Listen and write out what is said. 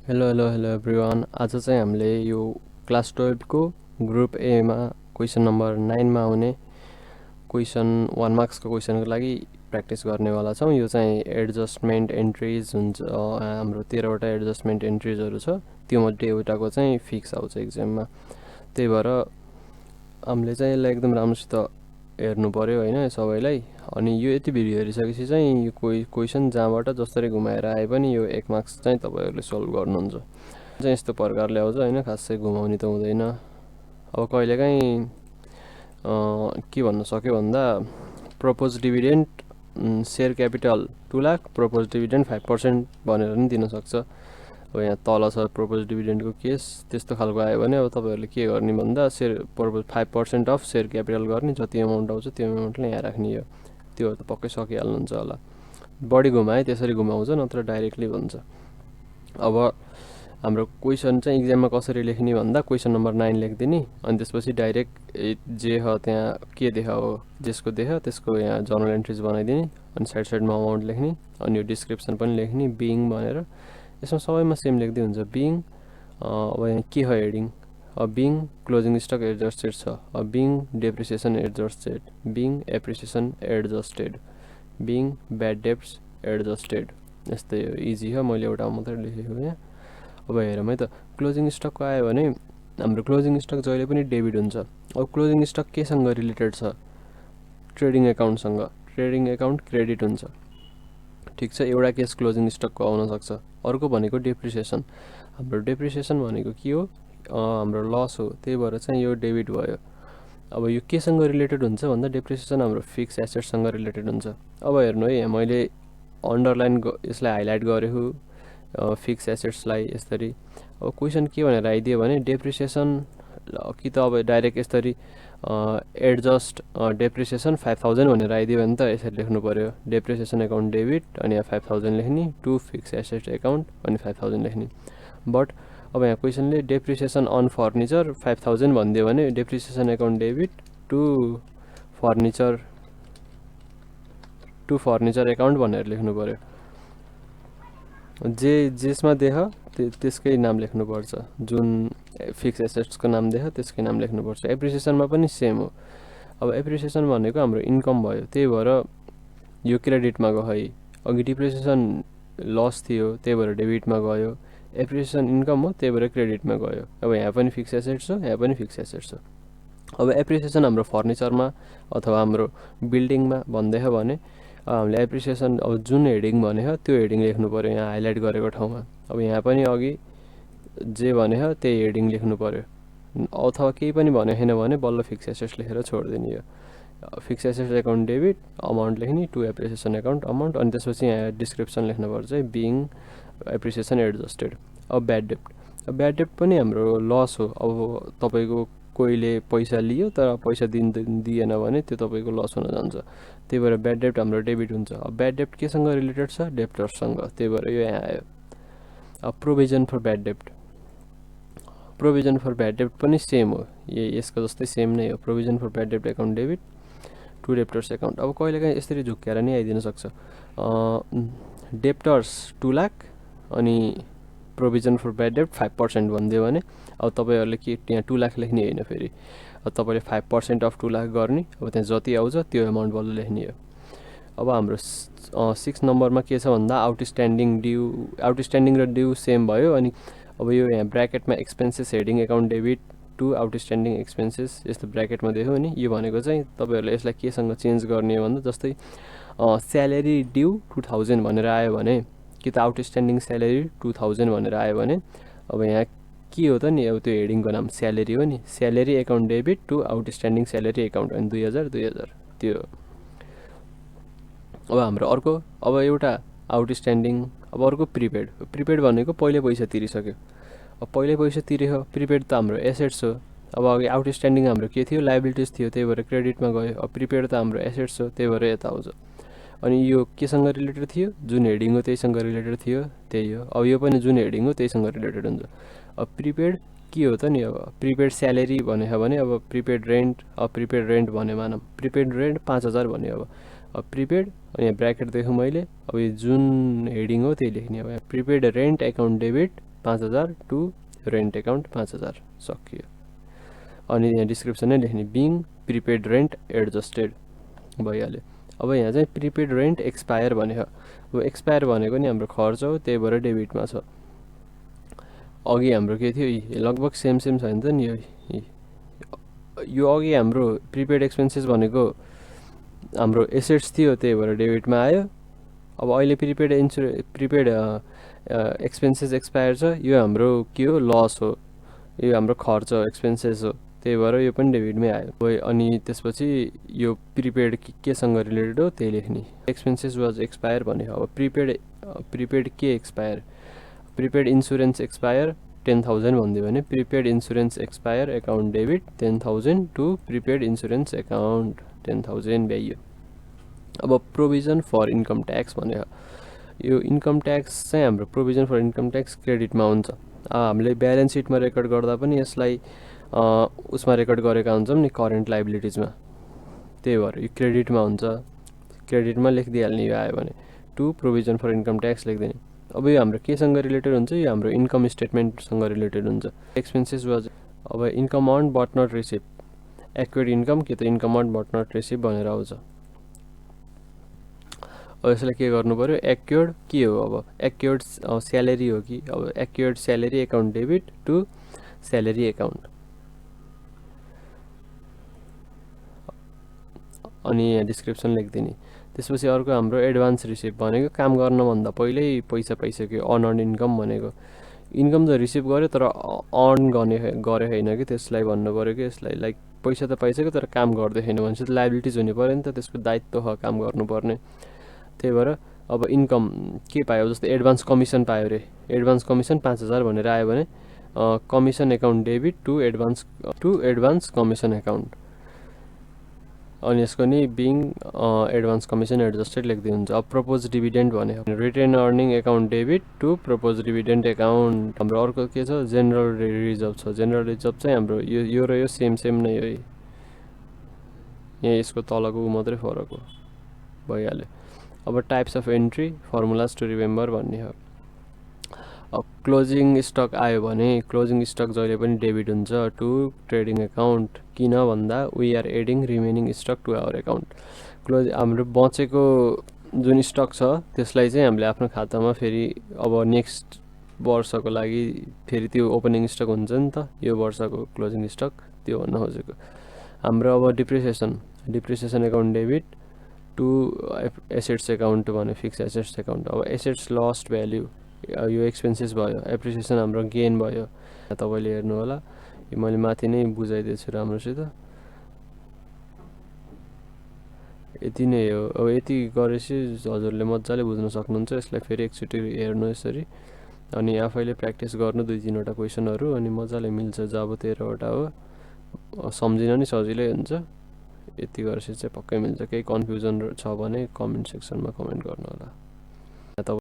Hello everyone. आज चाहिँ हामीले यो क्लास 12 को ग्रुप ए मा क्वेसन नम्बर 9 मा आउने क्वेसन 1 मार्क्स को क्वेसनको लागि प्र्याक्टिस गर्नेवाला छौँ। यो चाहिँ एडजस्टमेन्ट एन्ट्रिज हुन्छ। हाम्रो 13 वटा एडजस्टमेन्ट एन्ट्रिजहरू छ, त्यो मध्ये एउटाको चाहिँ फिक्स आउँछ एक्जाममा। त्यही भएर हामीले चाहिँ यसलाई एकदम राम्रोसित हेर्नु पर्यो हैन सबैलाई। अनि यो यति भिडियो हेरिसकेपछि चाहिँ यो क्वेसन जहाँबाट जसरी घुमाएर आए पनि यो 1 मार्क्स चाहिँ तपाईहरुले सल्भ गर्नुहुन्छ। चाहिँ यस्तो प्रकारले आउँछ हैन, खासै घुमाउनी त हुँदैन। अब कहिलेकाहीँ के भन्न सक्यो भन्दा propose dividend share capital 2 lakh, propose dividend 5% भनेर नि दिन सक्छ। अब यहाँ तल छ प्रपोज डिभिडेन्डको केस। त्यस्तो खालको आयो भने अब तपाईहरुले के गर्ने भन्दा share propose 5% of share capital गर्ने, जति अमाउन्ट आउँछ त्यो अमाउन्टले यहाँ राख्ने हो। त्यो त पक्कै सकिहाल्नुहुन्छ होला। बढी घुमाए त्यसरी घुमाउँछ, नत्र डाइरेक्टली भन्छ। अब हाम्रो क्वेसन चाहिँ एक्जाममा कसरी लेख्ने भन्दा क्वेसन नम्बर 9 लेख्दिने, अनि त्यसपछि डाइरेक्ट जे हो त्यहाँ के देखा हो जसको देखा त्यसको यहाँ जर्नल एन्ट्रिज बनाइदिने, अनि साइडमा अमाउन्ट लेख्ने, अनि यो डिस्क्रिप्सन पनि लेख्ने बिङ भनेर। यसमा सबैमा सेम लेख्दै हुन्छ बिङ। अब यहाँ के हो heading, being closing stock adjusted छ, being depreciation adjusted, being appreciation adjusted, being bad debts adjusted. यस्तै हो, इजी हो। मैले एउटा मात्रै लेखेको यहाँ। अब हेरौँ है त, क्लोजिङ स्टकको आयो भने हाम्रो क्लोजिङ स्टक जहिले पनि डेबिट हुन्छ। अब क्लोजिङ स्टक केसँग रिलेटेड छ? ट्रेडिङ एकाउन्टसँग। ट्रेडिङ एकाउन्ट क्रेडिट हुन्छ, ठिक छ। एउटा केस क्लोजिङ स्टकको आउन सक्छ। अर्को भनेको डेप्रिसिएसन। हाम्रो डेप्रिसिएसन भनेको के हो? हाम्रो लस हो, त्यही भएर चाहिँ यो डेबिट भयो। अब यो केसँग रिलेटेड हुन्छ भन्दा डेप्रिसिएसन हाम्रो फिक्स एसेटसँग रिलेटेड हुन्छ। अब हेर्नु है, यहाँ मैले अन्डरलाइन यसलाई हाइलाइट गरेको फिक्स एसेट्सलाई यसरी। अब क्वेसन के भनेर आइदियो भने डेप्रिसिएसन कि त अब डाइरेक्ट यसरी एडजस्ट डेप्रिसिएसन 5000 भनेर आइदियो भने त यसरी लेख्नु पर्यो, डेप्रिसिएसन एकाउन्ट डेबिट अनि यहाँ 5000 लेख्ने, टु फिक्स एसेट एकाउन्ट अनि 5000 लेख्ने। बट अब यहाँ क्वेसनले डेप्रिसिएसन अन फर्निचर 5000 भनिदियो भने depreciation account debit to furniture account भनेर लेख्नु पर्यो। जेसमा देख त्यसकै नाम लेख्नुपर्छ, जुन फिक्स एसेट्सको नाम देख त्यसकै नाम लेख्नुपर्छ। एप्रिसिएसनमा पनि सेम हो। अब एप्रिसिएसन भनेको हाम्रो इन्कम भयो, त्यही भएर यो क्रेडिटमा गयो है। अघि डिप्रिसिएसन लस थियो, त्यही भएर डेबिटमा गयो। एप्रिसिएसन इन्कम हो, त्यही भएर क्रेडिटमा गयो। अब यहाँ पनि फिक्स एसेट्स छ, यहाँ पनि फिक्स एसेट्स छ। अब एप्रिसिएसन हाम्रो फर्निचरमा अथवा हाम्रो बिल्डिङमा भन्दैछ भने हामीले एप्रिसिएसन अब जुन हेडिङ भनेको त्यो हेडिङ लेख्नु पर्यो यहाँ हाइलाइट गरेको ठाउँमा। अब यहाँ पनि अघि जे भनेको त्यही हेडिङ लेख्नु पर्यो, अथवा केही पनि भनेको छैन भने बल्ल फिक्स एसेट्स लेखेर छोडिदिने हो। Fix assets account debit amount लेख्ने, टु एप्रिसिएसन एकाउन्ट अमाउन्ट, अनि त्यसपछि यहाँ डिस्क्रिप्सन लेख्नुपर्छ है, बिङ एप्रिसिएसन एडजस्टेड। अब ब्याड डेप्ट, अब ब्याड डेप्ट पनि हाम्रो लस हो। अब तपाईँको कोहीले पैसा लियो तर पैसा दिएन भने त्यो तपाईँको लस हुन जान्छ, त्यही भएर ब्याड डेप्ट हाम्रो डेबिट हुन्छ। अब ब्याड डेप्ट केसँग रिलेटेड छ? डेप्टर्ससँग, त्यही भएर यो यहाँ आयो। अब provision for bad dept, provision for bad डेप्ट पनि सेम हो, यसको जस्तै सेम नै हो। Provision for bad dept account debit to debtors account. अब कहिलेकाहीँ यसरी झुक्क्याएर नि आइदिन सक्छ। डेप्टर्स 2 लाख अनि प्रोभिजन फर ब्याड डेप्ट 5% भनिदियो भने अब तपाईँहरूले के त्यहाँ 2 लाख लेख्ने होइन, फेरि अब तपाईँले 5% अफ 2 लाख गर्ने। अब त्यहाँ जति आउँछ त्यो एमाउन्ट बल्ल लेख्ने हो। अब हाम्रो 6 नम्बरमा के छ भन्दा आउटस्ट्यान्डिङ र ड्यू सेम भयो। अनि अब यो यहाँ ब्र्याकेटमा expenses heading account debit to outstanding expenses यस्तो ब्र्याकेटमा देख्यो नि, यो भनेको चाहिँ तपाईँहरूले यसलाई केसँग चेन्ज गर्ने हो भन्दा जस्तै स्यालेरी ड्यू 2000 भनेर आयो भने, कि त आउटस्ट्यान्डिङ स्यालेरी 2000 भनेर आयो भने अब यहाँ के हो त नि, अब त्यो हेडिङको नाम स्यालेरी हो नि, salary account debit to outstanding salary account, अनि 2000 त्यो। अब हाम्रो अर्को, अब एउटा आउटस्ट्यान्डिङ, अब अर्को प्रिपेड। प्रिपेड भनेको पहिले पैसा तिरिसक्यो। अब पहिले पैसा तिर्यो, प्रिपेड त हाम्रो एसेट्स हो। अब अघि आउटस्ट्यान्डिङ हाम्रो के थियो? लाइबिलिटिज थियो, त्यही भएर क्रेडिटमा गयो। अब प्रिपेड त हाम्रो एसेट्स हो, त्यही भएर यता आउँछ। अनि यो केसँग रिलेटेड थियो? जुन हेडिङ हो त्यहीसँग रिलेटेड थियो, त्यही हो। अब यो पनि जुन हेडिङ हो त्यहीसँग रिलेटेड हुन्छ। अब प्रिपेड के हो त नि? अब प्रिपेड स्यालेरी भनेको भने अब प्रिपेड रेन्ट भने मानौँ प्रिपेड रेन्ट 5000 भन्यो। अब प्रिपेड यहाँ ब्र्याकेट देख्छु मैले, अब यो जुन हेडिङ हो त्यही लेख्ने। अब यहाँ prepaid rent account debit 5000 to rent account 5000 सकियो। अनि यहाँ डिस्क्रिप्सन नै लेख्ने बिङ प्रिपेड रेन्ट एडजस्टेड भइहाल्यो। अब यहाँ चाहिँ प्रिपेड रेन्ट एक्सपायर भनेको, अब एक्सपायर भनेको नि हाम्रो खर्च हो, त्यही भएर डेबिटमा छ। अघि हाम्रो के थियो, लगभग सेम छ नि त नि यो अघि हाम्रो प्रिपेड एक्सपेन्सेस भनेको हाम्रो एसेट्स थियो, त्यही भएर डेबिटमा आयो। अब अहिले प्रिपेड एक्सपेन्सेस एक्सपायर छ, यो हाम्रो के हो, लस हो, यो हाम्रो खर्च एक्सपेन्सेस हो, त्यही भएर यो पनि डेबिटमै आयो। अनि त्यसपछि यो प्रिपेड केसँग रिलेटेड हो त्यही लेख्ने। एक्सपेन्सेस वाज एक्सपायर भने अब प्रिपेड के एक्सपायर, प्रिपेड इन्सुरेन्स एक्सपायर 10,000 भनिदियो भने prepaid insurance expire account debit 10,000 to prepaid insurance account 10,000 भ्याइयो। अब प्रोभिजन फर इन्कम ट्याक्स भनेको, यो इन्कम ट्याक्स चाहिँ हाम्रो प्रोभिजन फर इन्कम ट्याक्स क्रेडिटमा हुन्छ। हामीले ब्यालेन्स सिटमा रेकर्ड गर्दा पनि यसलाई उसमा रेकर्ड गरेका हुन्छौँ नि, करेन्ट लाइबिलिटिजमा, त्यही भएर यो क्रेडिटमा हुन्छ। क्रेडिटमा लेखिदिइहाल्ने यो आयो भने, to provision for income tax लेखिदिने। अब यो हाम्रो केसँग रिलेटेड हुन्छ, यो हाम्रो इन्कम स्टेटमेन्टसँग रिलेटेड हुन्छ। एक्सपेन्सेस वाज, अब income earn but not receive, accrued income कि त income earn but not receive भनेर आउँछ। अब यसलाई के गर्नु पऱ्यो, एक्युर्ड के हो, अब एक्युर्ड स्यालेरी हो कि, अब accrued salary account debit to salary account. अनि यहाँ डिस्क्रिप्सन लेखिदिने। त्यसपछि अर्को हाम्रो एडभान्स रिसिभ भनेको काम गर्नभन्दा पहिल्यै पैसा पाइसक्यो, अनअर्न इन्कम भनेको। इन्कम त रिसिभ गर्यो तर अर्न गरे होइन कि, त्यसलाई भन्नु पऱ्यो कि यसलाई, लाइक पैसा त पाइसक्यो तर काम गर्दै छैन भनेपछि त लाइबिलिटिज हुनु पऱ्यो नि त, त्यसको दायित्व हो काम गर्नुपर्ने। त्यही भएर अब इन्कम के पायो, जस्तै एडभान्स कमिसन पायो अरे, एडभान्स कमिसन 5,000 भनेर आयो भने commission account debit to advance commission account. अनि यसको नि बिङ एडभान्स कमिसन एडजस्टेड लेख्दै हुन्छ। अब प्रपोज डिभिडेन्ड भने retain earning account debit to propose dividend account. हाम्रो अर्को के छ, जेनरल रिजर्भ छ। जेनरल रिजर्भ चाहिँ हाम्रो यो र यो सेम नै हो, यहाँ यसको तलको मात्रै फरक हो, भइहाल्यो। अब types of entry formulas to remember भन्ने हो। अब क्लोजिङ स्टक आयो भने क्लोजिङ स्टक जहिले पनि डेबिट हुन्छ टु ट्रेडिङ एकाउन्ट, किन भन्दा we are adding remaining stock to our account. हाम्रो बचेको जुन स्टक छ त्यसलाई चाहिँ हामीले आफ्नो खातामा फेरि अब नेक्स्ट वर्षको लागि फेरि त्यो ओपनिङ स्टक हुन्छ नि त, यो वर्षको क्लोजिङ स्टक, त्यो भन्न खोजेको। हाम्रो अब depreciation account debit to assets account भने फिक्स एसेट्स एकाउन्ट। अब एसेट्स लस्ट भ्याल्यु यो एक्सपेन्सेस भयो, एप्रिसिएसन हाम्रो गेन भयो। तपाईँले हेर्नु होला, यो मैले माथि नै बुझाइदिएछु राम्रोसित, यति नै हो। अब यति गरेपछि हजुरले मजाले बुझ्न सक्नुहुन्छ। यसलाई फेरि एकचोटि हेर्नु यसरी, अनि आफैले प्र्याक्टिस गर्नु 2-3वटा क्वेसनहरू, अनि मजाले मिल्छ। जब 13वटा हो, सम्झिन नि सजिलै हुन्छ। यति गरेपछि चाहिँ पक्कै मिल्छ। केही कन्फ्युजन छ भने कमेन्ट सेक्सनमा कमेन्ट गर्नु होला।